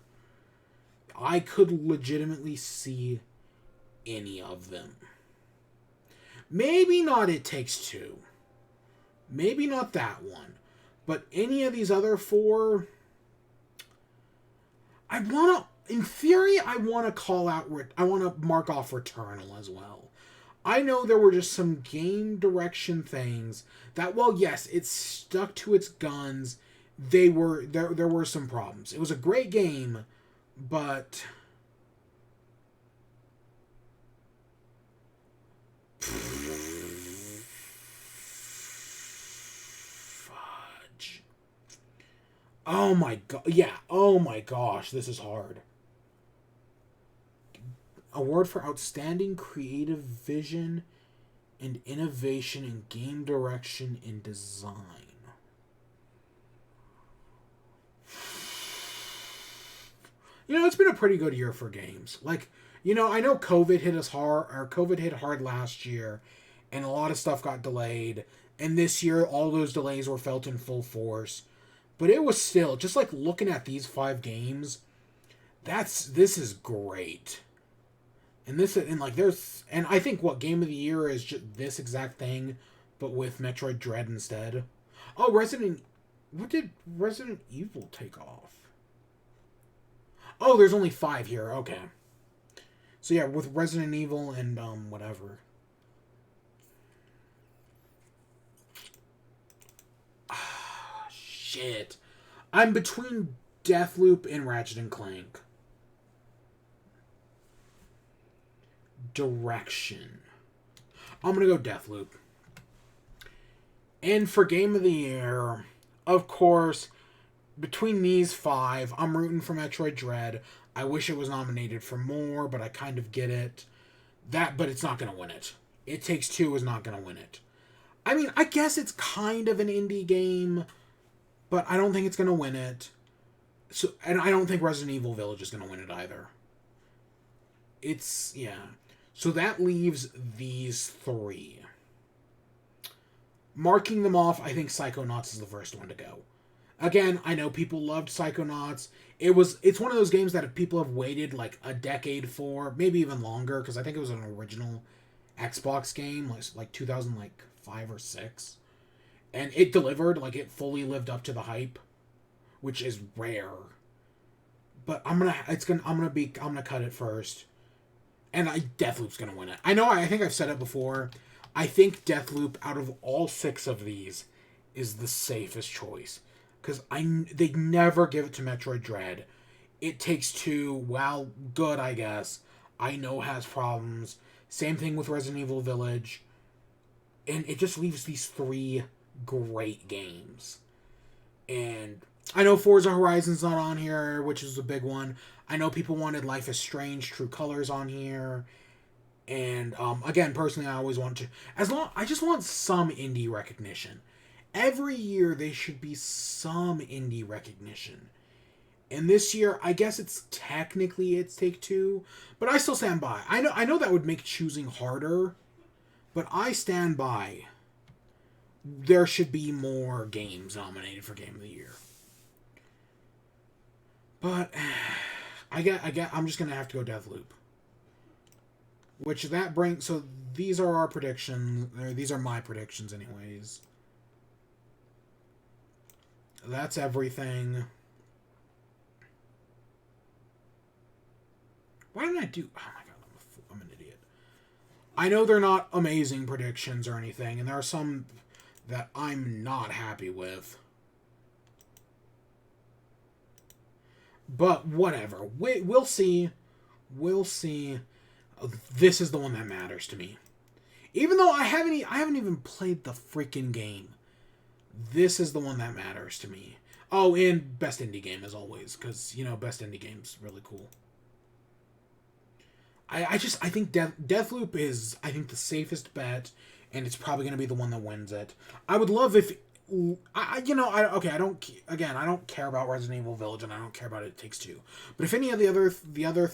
I could legitimately see any of them. Maybe not It Takes Two. Maybe not that one. But any of these other four... In theory, I want to call out... I want to mark off Returnal as well. I know there were just some game direction things that, well, yes, it stuck to its guns. There were some problems. It was a great game, but... Fudge. Oh my god. Yeah, oh my gosh, this is hard. Award for Outstanding Creative Vision and Innovation in Game Direction and Design. It's been a pretty good year for games. Like, I know COVID hit hard last year, and a lot of stuff got delayed, and this year all those delays were felt in full force. But it was still, just like looking at these 5 games, this is great. And I think what Game of the Year is just this exact thing, but with Metroid Dread instead. Oh, what did Resident Evil take off? Oh, there's only 5 here. Okay. So yeah, with Resident Evil and whatever. shit. I'm between Deathloop and Ratchet and Clank. Direction. I'm gonna go Deathloop. And for Game of the Year, of course, between these 5, I'm rooting for Metroid Dread. I wish it was nominated for more, but I kind of get it. But it's not gonna win it. It Takes Two is not gonna win it. I mean, I guess it's kind of an indie game, but I don't think it's gonna win it. And I don't think Resident Evil Village is gonna win it either. Yeah. So that leaves these 3. Marking them off, I think Psychonauts is the first one to go. Again, I know people loved Psychonauts. It's one of those games that people have waited like a decade for, maybe even longer, because I think it was an original Xbox game, like 2005 or 6, and it delivered. Like, it fully lived up to the hype, which is rare. But I'm gonna cut it first, and Deathloop's gonna win it. I think I've said it before. I think Deathloop, out of all 6 of these, is the safest choice. Because they never give it to Metroid Dread. It Takes Two, well, good, I guess. I know has problems. Same thing with Resident Evil Village. And it just leaves these 3 great games. And I know Forza Horizon's not on here, which is a big one. I know people wanted Life is Strange, True Colors on here. And again, personally, I always want to. I just want some indie recognition. Every year there should be some indie recognition. And this year, I guess it's Take Two, but I still stand by. I know that would make choosing harder, but I stand by. There should be more games nominated for Game of the Year. But I'm just gonna have to go Deathloop. Which that brings. So these are our predictions. These are my predictions, anyways. That's everything. Why didn't I do... Oh my god, I'm an idiot. I know they're not amazing predictions or anything, and there are some that I'm not happy with. But whatever. We'll see. We'll see. This is the one that matters to me. Even though I haven't even played the freaking game. This is the one that matters to me. Oh, and Best Indie Game, as always, because, Best Indie Game's really cool. I think Deathloop is, I think, the safest bet, and it's probably going to be the one that wins it. I would love if... I don't care about Resident Evil Village, and I don't care about It Takes Two. But if any of the other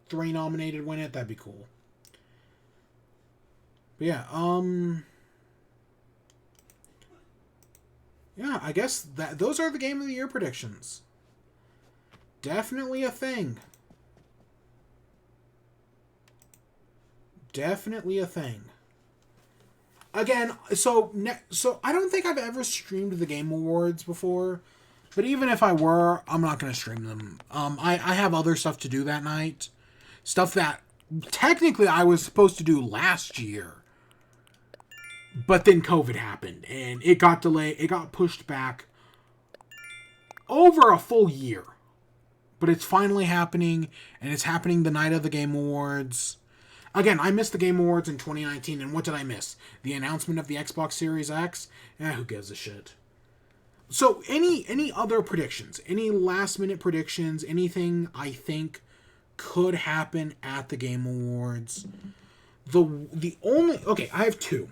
3 nominated win it, that'd be cool. But yeah, yeah, I guess those are the Game of the Year predictions. Definitely a thing. Definitely a thing. Again, so I don't think I've ever streamed the Game Awards before, but even if I were, I'm not going to stream them. I have other stuff to do that night. Stuff that technically I was supposed to do last year. But then COVID happened, and it got delayed. It got pushed back over a full year. But it's finally happening, and it's happening the night of the Game Awards. Again, I missed the Game Awards in 2019, and what did I miss? The announcement of the Xbox Series X? Who gives a shit? So, any other predictions? Any last-minute predictions? Anything I think could happen at the Game Awards? Okay, I have 2.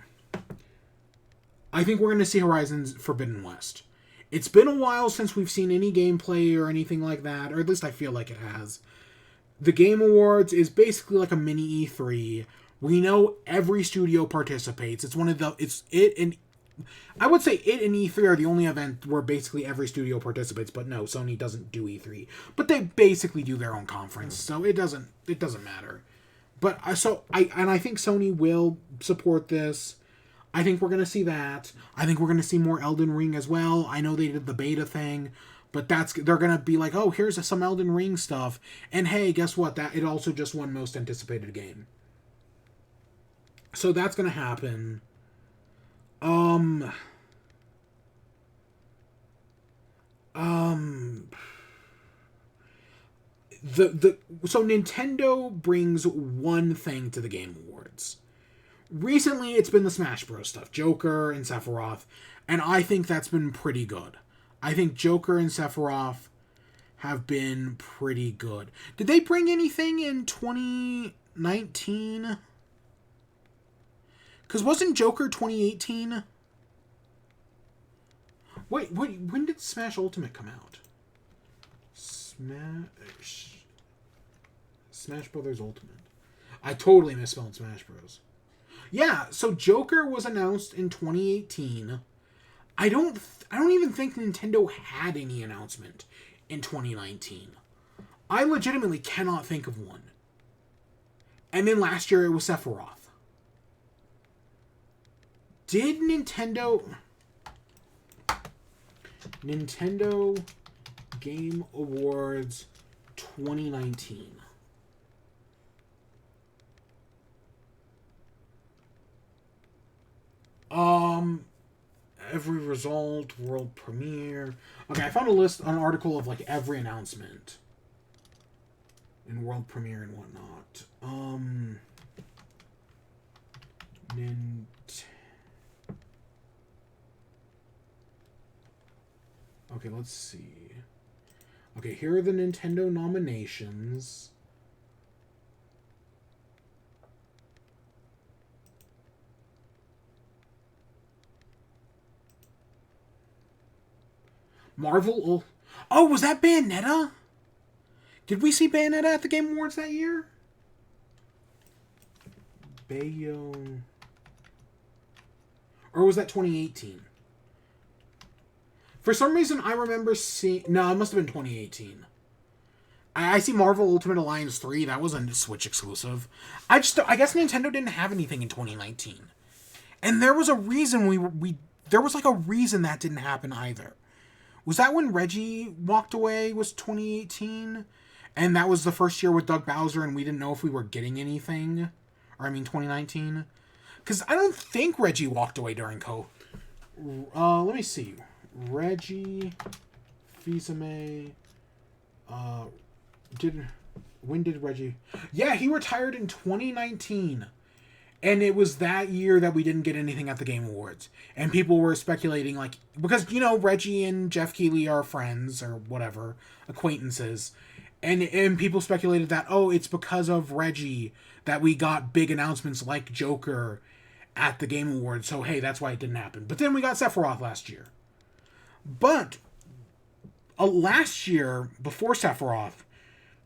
I think we're going to see Horizon Forbidden West. It's been a while since we've seen any gameplay or anything like that, or at least I feel like it has. The Game Awards is basically like a mini E3. We know every studio participates. I would say it and E3 are the only event where basically every studio participates, but no, Sony doesn't do E3. But they basically do their own conference, so it doesn't matter. But I think Sony will support this. I think we're going to see that. I think we're going to see more Elden Ring as well. I know they did the beta thing, but they're going to be like, oh, here's some Elden Ring stuff. And hey, guess what? It also just won most anticipated game. So that's going to happen. Um, so Nintendo brings one thing to the Game Awards. Recently, it's been the Smash Bros. Stuff, Joker and Sephiroth, and I think that's been pretty good. I think Joker and Sephiroth have been pretty good. Did they bring anything in 2019? Because wasn't Joker 2018? Wait, when did Smash Ultimate come out? Smash Brothers Ultimate. I totally misspelled Smash Bros. Yeah, so Joker was announced in 2018. I don't even think Nintendo had any announcement in 2019. I legitimately cannot think of one. And then last year it was Sephiroth. Did Nintendo Game Awards 2019? Every result, world premiere. Okay, I found an article of like every announcement in world premiere and whatnot. Okay, let's see. Okay, here are the Nintendo nominations. Marvel. Oh, was that Bayonetta? Did we see Bayonetta at the Game Awards that year? Bayo. Or was that 2018? For some reason, I remember seeing... No, it must have been 2018. I see Marvel Ultimate Alliance 3. That was a Switch exclusive. I guess Nintendo didn't have anything in 2019. And there was a reason there was like a reason that didn't happen either. Was that when Reggie walked away was 2018? And that was the first year with Doug Bowser and we didn't know if we were getting anything? Or, 2019? Because I don't think Reggie walked away during let me see. Reggie Fils-Aimé, when did Reggie... Yeah, he retired in 2019. And it was that year that we didn't get anything at the Game Awards. And people were speculating, like... Because, Reggie and Jeff Keighley are friends, or whatever, acquaintances. And people speculated that, it's because of Reggie that we got big announcements like Joker at the Game Awards. So, hey, that's why it didn't happen. But then we got Sephiroth last year. But last year, before Sephiroth,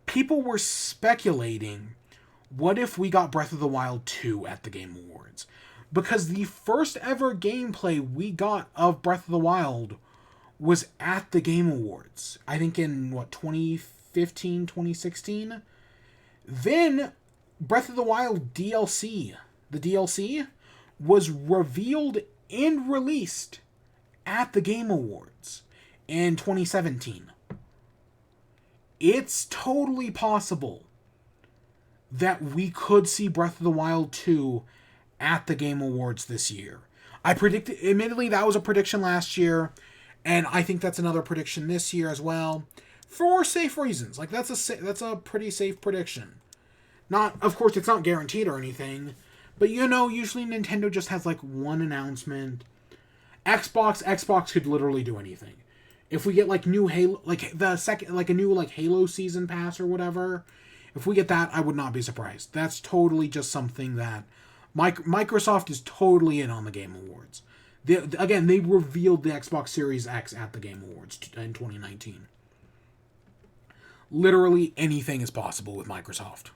people were speculating, what if we got Breath of the Wild 2 at the Game Awards? Because the first ever gameplay we got of Breath of the Wild was at the Game Awards. I think in, 2015, 2016? Then, Breath of the Wild DLC, the DLC, was revealed and released at the Game Awards in 2017. It's totally possible that we could see Breath of the Wild 2 at the Game Awards this year. Admittedly, that was a prediction last year, and I think that's another prediction this year as well, for safe reasons. Like, that's a pretty safe prediction. Of course, it's not guaranteed or anything, but usually Nintendo just has, one announcement. Xbox could literally do anything. If we get, new Halo, a new, Halo season pass or whatever, if we get that, I would not be surprised. That's totally just something that Microsoft is totally in on the Game Awards. They revealed the Xbox Series X at the Game Awards in 2019. Literally anything is possible with Microsoft.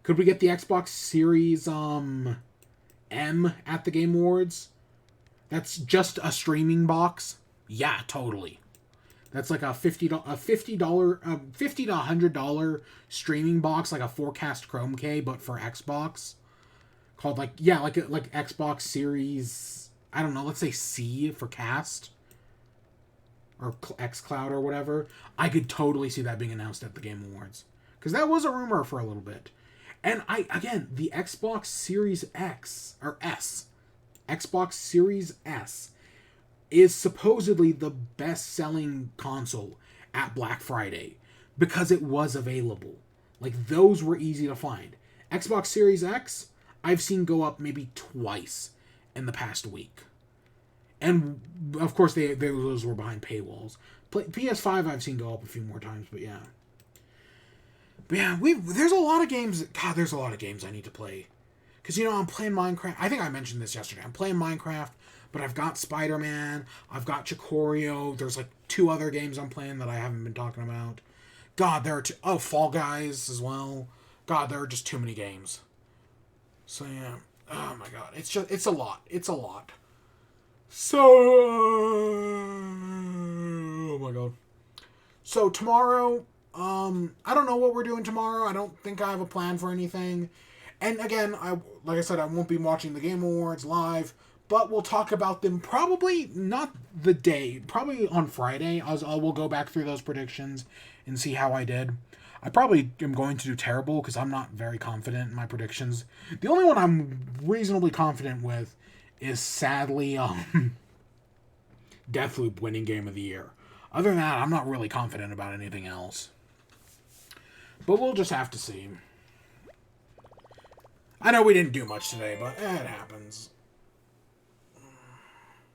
Could we get the Xbox Series M at the Game Awards? That's just a streaming box? Yeah, totally. That's like a $50 to $100 streaming box, like a Forecast Chrome K, but for Xbox. Called like Xbox Series, I don't know, let's say C for Cast. Or xCloud or whatever. I could totally see that being announced at the Game Awards. Because that was a rumor for a little bit. And the Xbox Series X, or S, Xbox Series S, is supposedly the best-selling console at Black Friday because it was available. Like, those were easy to find. Xbox Series X, I've seen go up maybe twice in the past week. And, of course, those were behind paywalls. PS5 I've seen go up a few more times, but yeah. But yeah, there's a lot of games. God, there's a lot of games I need to play. Because, you know, I'm playing Minecraft. I think I mentioned this yesterday. I'm playing Minecraft, but I've got Spider-Man. I've got Chicorio. There's like 2 other games I'm playing that I haven't been talking about. God, there are Fall Guys as well. God, there are just too many games. So, yeah. Oh, my God. It's a lot. It's a lot. So, oh, my God. So, tomorrow, I don't know what we're doing tomorrow. I don't think I have a plan for anything. And again, like I said, I won't be watching the Game Awards live, but we'll talk about them probably not the day, probably on Friday. I will go back through those predictions and see how I did. I probably am going to do terrible because I'm not very confident in my predictions. The only one I'm reasonably confident with is sadly Deathloop winning Game of the Year. Other than that, I'm not really confident about anything else. But we'll just have to see. I know we didn't do much today, but it happens.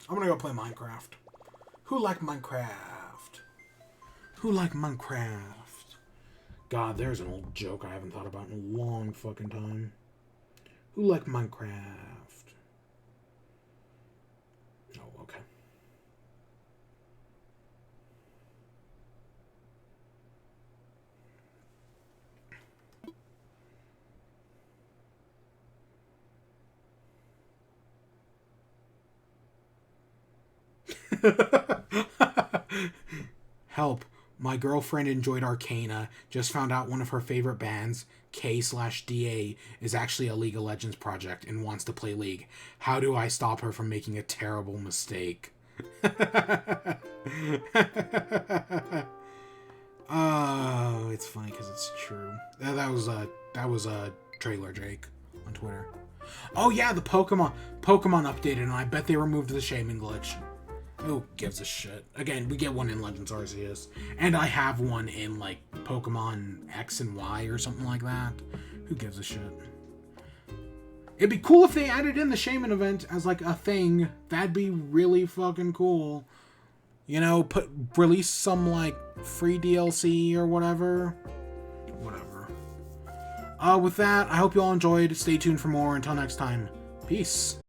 I'm gonna go play Minecraft. Who like Minecraft? Who like Minecraft? God, there's an old joke I haven't thought about in a long fucking time. Who like Minecraft? Oh, okay. Help. My girlfriend enjoyed Arcana, just found out one of her favorite bands, K/DA, is actually a League of Legends project and wants to play League. How do I stop her from making a terrible mistake? Oh, it's funny because it's true. That was a Trailer Jake on Twitter. Oh yeah, the Pokemon updated, and I bet they removed the shaming glitch. Who gives a shit? Again, we get one in Legends Arceus. And I have one in, like, Pokemon X and Y or something like that. Who gives a shit? It'd be cool if they added in the Shaman event as, like, a thing. That'd be really fucking cool. You know, release some, like, free DLC or whatever. Whatever. With that, I hope you all enjoyed. Stay tuned for more. Until next time. Peace.